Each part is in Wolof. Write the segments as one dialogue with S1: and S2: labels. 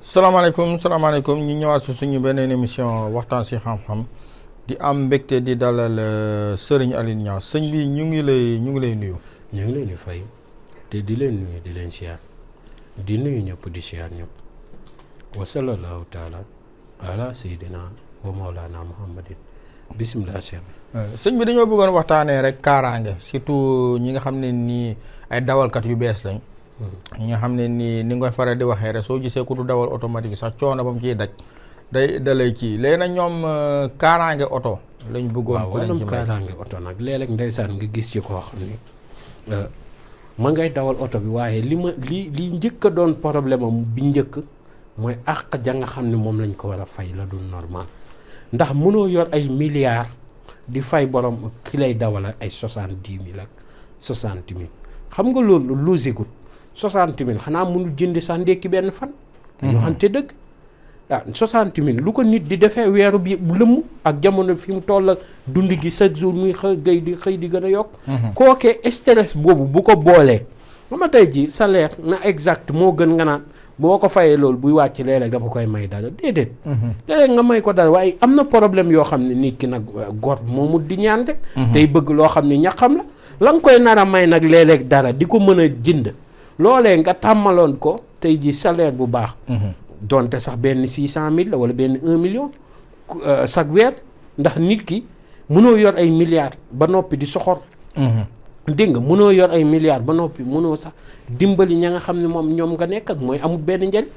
S1: salaamaaleykum ñu ñëwaat si suñu beneen émission waxtaan si xam-xam di am mbégte di dalal Serigne Alioune Niang sëñ bi ñu ngi lay nuyu.
S2: ñu ngi leen di fay te di leen nuyu di leen siyaar di nuyu ñëpp di siyaar ñëpp wa sallallahu taala ala sayyidina wa mawlana muhammadin bismillah
S1: sëñ bi dañoo bëggoon waxtaanee rek kaaraange surtout ñi nga xam ne nii ay dawalkat yu bees lañ. ñi nga xam ne nii ni nga koy faral di waxee rek soo gisee ku du dawal automatique sax coono ba mu ciy daj dalay kii léegi nag ñoom kaaraange oto lañ bëggoon ku leen ci may
S2: kaaraange oto nag léeg-léeg ndeysaan nga gis ci koo xam ni ma ngay dawal oto bi waaye li njëkk a doon problème am bi njëkk mooy àq ja nga xam ne moom lañ ko war a fay la dul normal ndax mënoo yor ay milliards di fay borom ki lay dawal ay 70,000 ak 60,000 xam nga loolu logique 60,000 xanaa mënul jënd sax ndekki benn fan. dañoo xamante dëgg. ah 60,000 lu ko nit di defee weeru bi lëmm ak jamono fi mu toll ak dund gi chaque jour muy xëy di gën a yokk. kookee stress boobu bu ko boolee. ba ma tey ji salaire na exact moo gën nga naan boo ko fayee loolu buy wàcc léeg-léeg dafa koy may dara déedéet. léeg-léeg nga may ko dara waaye am na problème yoo xam ne nit ki nag góor moomu di ñaan rek. day bëgg loo xam ne ñaxam la nga koy nar a may nag léeg-léeg dara di ko mën a jënd. loolee nga tàmmaloon ko tey ji salaire bu baax donte sax benn 600,000 la wala benn 1 million chaque weer ndax nit ki mënoo yor ay milliards ba noppi di soxor dégg nga mënoo yor ay milliards ba noppi mënoo sax dimbali ña nga xam ne moom ñoom nga nekk ak mooy amul benn njëriñ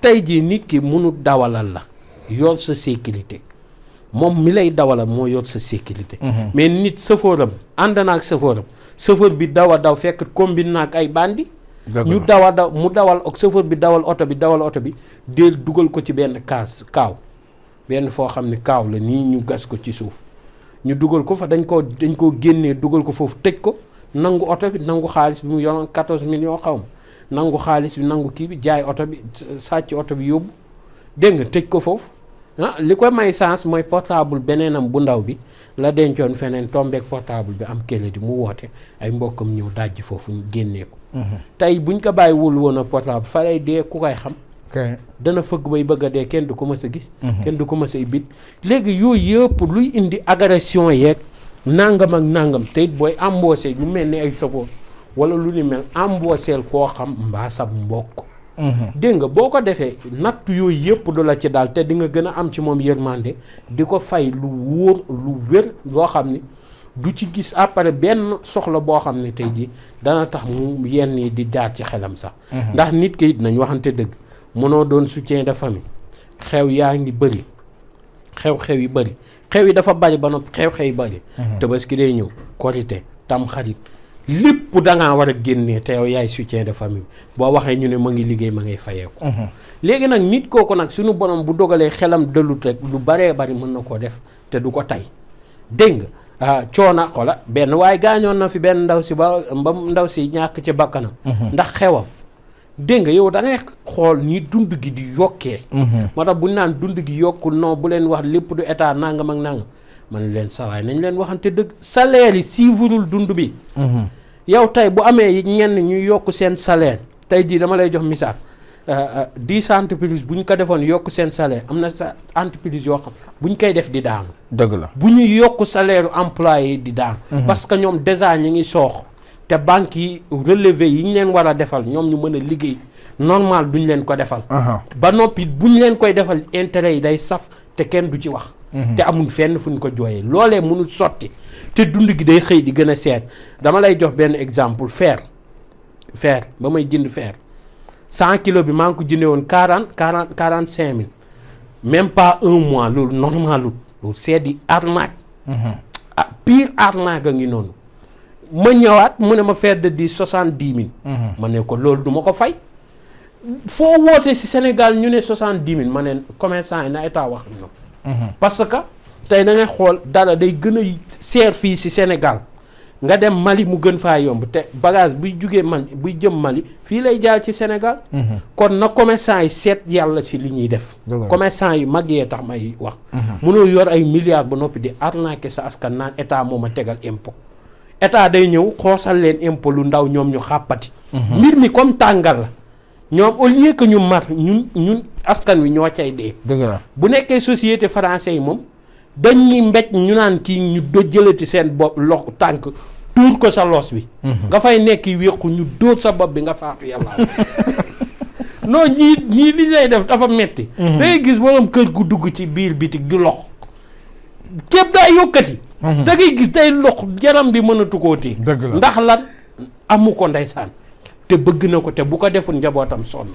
S2: tey ji nit ki mënu dawalal la yor sa sécurité moom mi lay dawalal moo yor sa sécurité mais nit sëfooram ànd naak sëfooram sëfoor bi daw fekk combine naak ay bandi ñu mu dawal ak chauffeur bi dawal oto bi del dugal ko ci benn kaaw benn foo xam ne kaaw la nii ñu gas ko ci suuf ñu dugal ko fa dañ koo génnee dugal ko foofu tëj ko nangu oto bi nangu xaalis bi mu yoroon 14 millions xaw ma nangu xaalis bi nangu kii bi jaay oto bi sàcc oto bi yóbbu dégg nga tëj ko foofu li ko may sens mooy portable beneenam bu ndaw bi la dencoon feneen tombeek portable bi am kële di mu woote ay mbokkam ñëw dajji foofu ñu génnee ko tey buñ ko bàyyiwul woon a portable fa lay dee ku koy xam dana fëgg bay bëgg a dee kenn du ko mës a gis kenn du ko mës a bit léegi yooyu yëpp luy indi agression yeeg nangam ak nangam te it booy embauché ñu mel ni ay safoo wala lu ni mel embaucheel koo xam mbaa sab mbokk dégg nga boo ko defee natt yooyu yëpp du la ci daal te di nga gën a am ci moom yërmande di ko fay lu wóor lu wér loo xam ni du ci gis après benn soxla boo xam ne tey ji dana tax mu yenn yi di jaar ci xelam sax ndax nit ki it nañ waxante dëgg mënoo doon soutien de famille xew yaa ngi bëri xew-xew yi bëri xew yi dafa bëri ba noppi xew-xew yi bëri Tabaski day ñëw Korité Tamxarit lépp dangaa war a génnee te yow yaay soutien de famille boo waxee ñu ne ma ngi liggéey ma ngay fayeeku léegi nag nit kooku nag suñu borom bu dogalee xelam dëlut rek lu baree bari mën na koo def te du ko tey dégg nga coona xola benn waaye gaañoon na fi benn ndaw si ba ndaw si ñàkk ci bakkanam ndax xewam dégg nga yow da ngay xool ni dund gi di yokkee moo tax bu ñu naan dund gi yokkul non bu leen wax lépp du état nangam ak nangam man leen sawaay nañ leen waxante dëgg salaire yi suivrul dund bi yow tey bu amee ñenn ñu yokk seen salaire tey jii dama lay jox misaal 10 entreprises bu ñu ko defoon yokk seen salaire am na sa entreprise yoo xam bu ñu koy def di daanu
S1: dëgg la
S2: bu ñu yokk salaire employé di daanu parce que ñoom déjà ñu ngi soox te banques yi relevé yi ñu leen war a defal ñoom ñu mën a liggéey normal duñ leen ko defal ba noppi bu ñu leen koy defal intérêt yi day saf te kenn du ci wax te amul fenn fu ñu ko jooyee loolee mënul sotti te dund gi day xëy di gën a seet dama lay jox benn exemple faire ba may jënd faire 100 kilos bi maa ngi ko jëndee woon 45 000 même pas un mois loolu normalul loolu c'est di arnaque pire arnaque a ngi noonu ma ñëwaat mu ne ma faire de 70 000 ma ne ko loolu du ma ko fay foo woote si Sénégal ñu ne 70 000 ma ne commerçant yi na état wax na parce que tey da ngay xool dara day gën a seer fii si Sénégal nga dem Mali mu gën faa yomb te bagage buy jugee Mali buy jëm Mali fii lay jaar ci Sénégal. kon na commerçant yi seet yàlla ci li ñuy def. commerçant yi mag yee tax may wax. mënoo yor ay milliards ba noppi di arnaquer sa askan naan état moo ma tegal impôt. état day ñëw xoosal leen impôt lu ndaw ñoom ñu xàppati. mbir mi comme tàngal la ñoom au lieu que ñu mar ñun askan wi ñoo cay dee.
S1: dëgg la
S2: bu nekkee société français yi moom dañuy mbéj ñu naan kii ñu do jëlati seen bopp lox tànk tuur ko sa loos bi. nga fay nekk wéqu ñu dóor sa bopp bi nga faatu yàlla. non ñii li lay def dafa metti da ngay gis borom kër gu dugg ci biir bitig di lox képp daa yokkati. da ngay gis day lox yaram bi mënatu koo téye. ndax lan amu ko ndeysaan te bëgg na ko te bu ko deful njabootam sonn.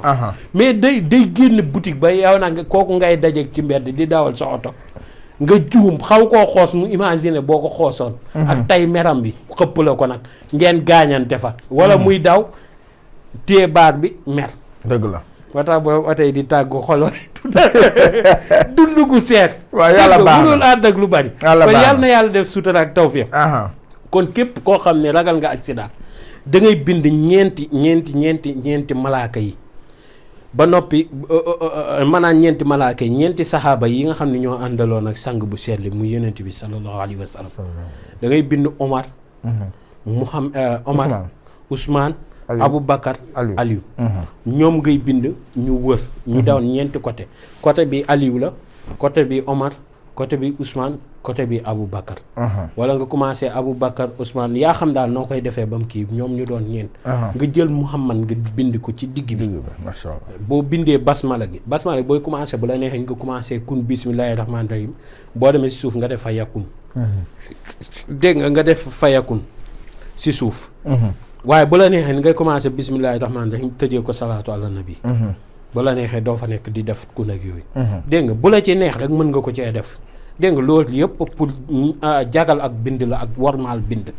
S2: mais day génn boutique ba yow na nga kooku ngay dajeeg ci mbedd di dawal sa oto nga juum xaw koo xoos mu imaginer boo ko xoosoon. ak tay meram bi xëpp la ko nag ngeen gaañante fa. wala muy daw téye baat bi mer.
S1: dëgg la.
S2: ba tax boobu oto yi di tàggu xolo dund gu seet.
S1: waaw yàlla baax na
S2: mënul ànd ak lu bari.
S1: yàlla baax na
S2: yàlla na yàlla def sutura ak tawfiq. kon képp koo xam ne ragal nga accident da ngay bind ñeenti malaaka yi ba noppi maanaam ñeenti malaaka yi ñeenti saxaaba yi nga xam ne ñoo àndaloon ak sang bu seetli mu yonent bi sallallahu alayhi wa sallam da ngay bind Omar. Omar Ousmane. Abou Bakar Aliou. ñoom ngay bind ñu wër. ñu daw ñeenti côté bi Aliou la côté bi Omar côté bi Ousmane côté bi Abou Bakar. wala nga commencé Abou Bakar Ousmane yaa xam daal noo koy defee ba mu kii ñoom ñu doon ñeent. nga jël Muhammad nga bind ko ci digg bi.
S1: macha allah
S2: boo bindee basmala gi booy commencé bu la neexee nga commencé kun bismillahi rahmaani rahim boo demee si suuf nga def fayakun. dégg nga def fayakun si suuf. waaye bu la neexee ngay commencé bismillahi rahmaani rahim tëjee ko salaatu ala nabi. bu la neexee doo fa nekk di def kun ak yooyu. dégg nga bu la ci neex rek mën nga ko cee def. dégg nga loolu yëpp pour jagal ak bind la ak warmaal bind.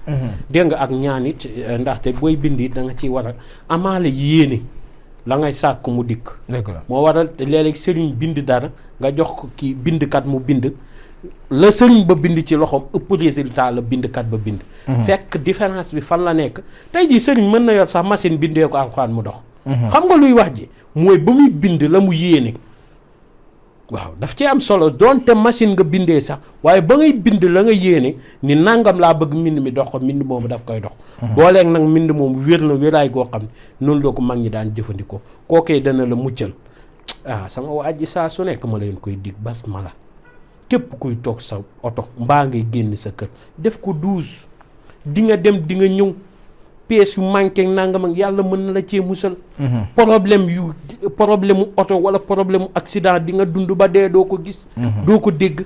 S2: dégg nga ak ñaan it ndaxte booy bind it da nga ciy war a amaale yéene la ngay sàkk mu dikk.
S1: dëgg la
S2: moo waral léeg-léeg sëriñ bind dara nga jox ko kii bindkat mu bind. la sëriñ ba bind ci loxoom ëpp résultat la bindkat ba bind. fekk différence bi fan la nekk tey jii sëriñ mën na yor sax machine bindee ko alxuraan mu dox. xam nga luy wax ji mooy ba muy bind la mu yéene. waaw daf ci am solo doonte machine nga bindee sax waaye ba ngay bind la nga yéene ni nangam laa bëgg mbind mi dox ko mbind moomu daf koy dox. booleeg nag mbind moomu wér na wéraay goo xam ne noonu la ko mag ñi daan jëfandikoo kookee dana la muccal sama waa ji saa su nekk ma leen koy dig basmala képp kuy toog sa oto mbaa ngay génn sa kër def ko 12 di nga dem di nga ñëw pièces yu manqué nangam ak yàlla mën na la cee musal. problème mu oto wala problème mu accident di nga dund ba dee doo ko gis. doo ko dégg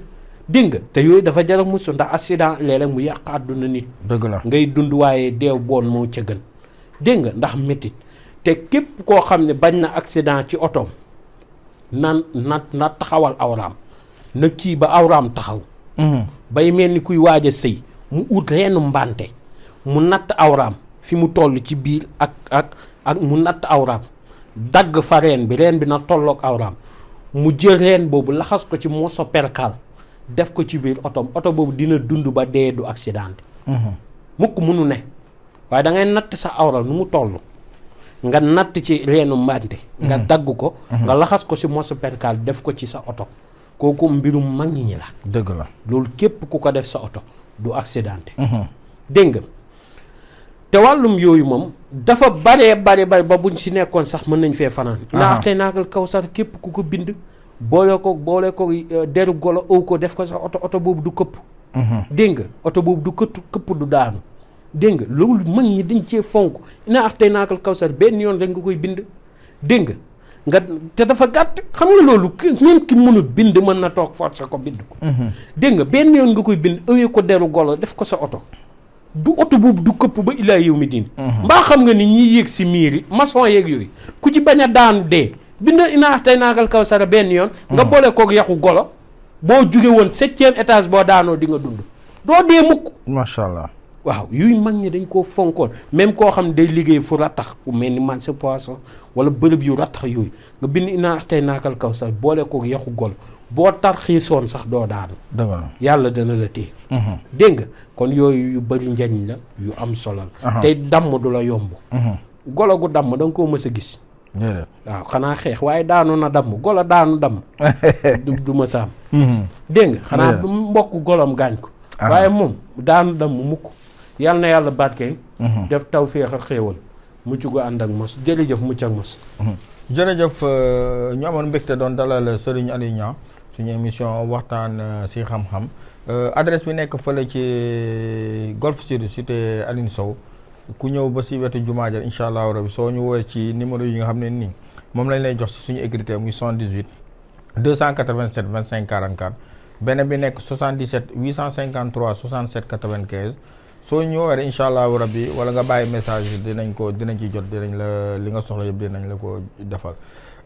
S2: nga te yooyu dafa jar a musu ndax accident léeg-léeg mu yàq àdduna nit.
S1: dëgg la
S2: ngay dund waaye deew boon moo ca gën dégg nga ndax métit te képp koo xam ne bañ na accident ci otoom na taxawal awraam. na kii ba awraam taxaw. bay mel ni kuy waaj a sëy mu ut reenu mbante mu natt awraam fi mu toll ci biir ak mu natt awraam dagg fa reen bi na tolloog awraam mu jël reen boobu laxas ko ci moso perkal def ko ci biir oto boobu dina dund ba dee du accident. mukk munu ne waaye da ngay natt sa awra nu mu toll nga natt ci reenu mbante nga dagg ko nga laxas ko ci moso perkal def ko ci sa oto kooku mbirum mag ñi la.
S1: dëgg la
S2: loolu képp ku ko def sa oto du accidenté. dégg nga te wàllum yooyu moom dafa bare ba buñ si nekkoon sax mën nañ fee fanaan. naa tey naakal kaw sax képp ku ko bind boole ko deru golo ëw ko def ko sa oto boobu du këpp. dégg nga oto boobu du këpp du daanu. dégg nga loolu mag ñi dañ cee fonk naa tey naakal kaw sax benn yoon rek nga koy bind dégg nga te dafa gàtt xam nga loolu même ki mënut bind mën na toog forcé ko bind ko. dégg nga benn yoon nga koy bind ëwee ko deru golo def ko sa oto du oto boobu du këpp ba ilaa yow mi diin. mbaa xam nga ni ñiy yéeg si miir yi maçon yeeg yooyu ku ci bañ a daanu dee bind inaa tey naakal kaw sara benn yoon. nga boole koog yaxu golo boo jóge woon 7e étage boo daanoo di nga dund doo dee mukk.
S1: macha allah.
S2: waaw yuy mag ñi dañ koo fonkoon même koo xam ne day liggéey fu rattax ku mel ni marché poisson wala bërëb yu rattax yooyu nga bind inaa tey naakal kaw sax boole koog yaxu golo boo tarxiisoon sax doo daanu.
S1: dëgg la
S2: yàlla dana la téye. dégg nga kon yooyu yu bëri njariñ la yu am solo la. tey damm du la yomb. golo gu damm da nga koo mës a gis. waaw xanaa xeex waaye daanu na damm golo daanu damm. du ma saam. dégg nga xanaa mbokk golom gaañ ko. waaye moom daanu damm mukk. yàlla na yàlla barkeel. def tawféex ak xéewal mucc gu ànd ak mos jërëjëf mucc ak mos.
S1: jërëjëf ñu amoon mbégte doon dalal Serigne Aliou Niang suñu émission waxtaan si xam-xam adresse bi nekk fële ci Golf Sud cité Aline Sow ku ñëw ba si wetu jumaa ja incha allahu rabi soo ñu woowee ci numéro yi nga xam ne nii moom lañ lay jox si suñu écriture muy 78 287 25 44 benn bi nekk 77 853 67 95 soo ñëwee rek incha allahu rabbi wala nga bàyyi message dinañ ci jot dinañ la li nga soxla yëpp dinañ la ko defal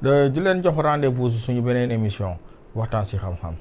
S1: di leen jox rendez-vous suñu beneen émission waxtaan si xam-xam.